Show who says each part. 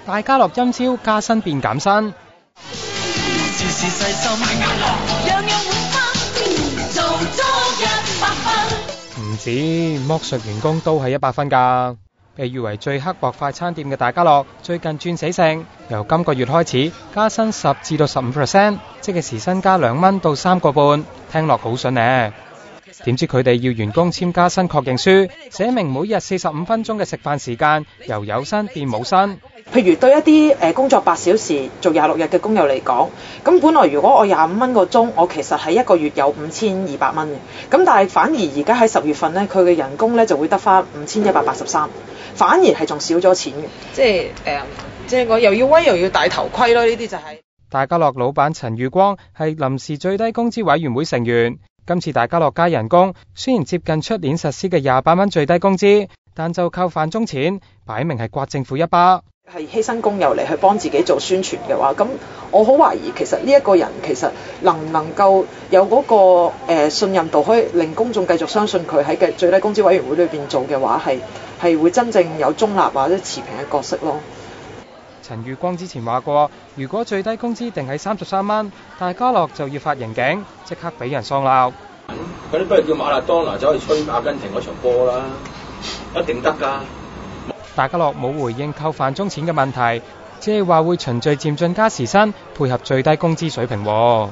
Speaker 1: 大家樂陰超加薪變減薪。唔止剝削員工都係100分㗎。被譽為最刻薄快餐店嘅大家樂，最近轉死性，由今個月開始加薪10至到15%，即係時薪加2蚊到3個半，聽落好筍呢。點知佢哋要員工簽加薪確認書，寫明每日45分鐘嘅食飯時間由有薪變冇薪。
Speaker 2: 譬如對一啲工作8小時做26日嘅工友嚟講，咁本來如果我25蚊個鐘，我其實係一個月有5200蚊嘅，咁但係反而而家喺10月份咧，佢嘅人工咧就會得返5183，反而係仲少咗錢嘅。即係我又要威又要戴頭盔咯，呢啲就係。
Speaker 1: 大家樂老闆陳裕光係臨時最低工資委員會成員。今次大家樂加人工，雖然接近出年實施嘅28蚊最低工資，但就扣飯鐘錢，擺明係刮政府一巴。
Speaker 2: 係犧牲工友嚟去幫自己做宣傳嘅話，咁我好懷疑其實呢一個人其實能唔能夠有嗰個信任度，可以令公眾繼續相信佢喺嘅最低工資委員會裏邊做嘅話，係會真正有中立或者持平嘅角色咯。
Speaker 1: 陳裕光之前話過，如果最低工資定喺33蚊，大家樂就要發刑警，即刻俾人喪鬧。
Speaker 3: 佢哋不如叫馬拉當拿走去吹阿根廷嗰場波啦，一定得㗎。
Speaker 1: 大家樂冇回應扣飯鐘錢嘅問題，只係話會循序漸進加時薪，配合最低工資水平喎。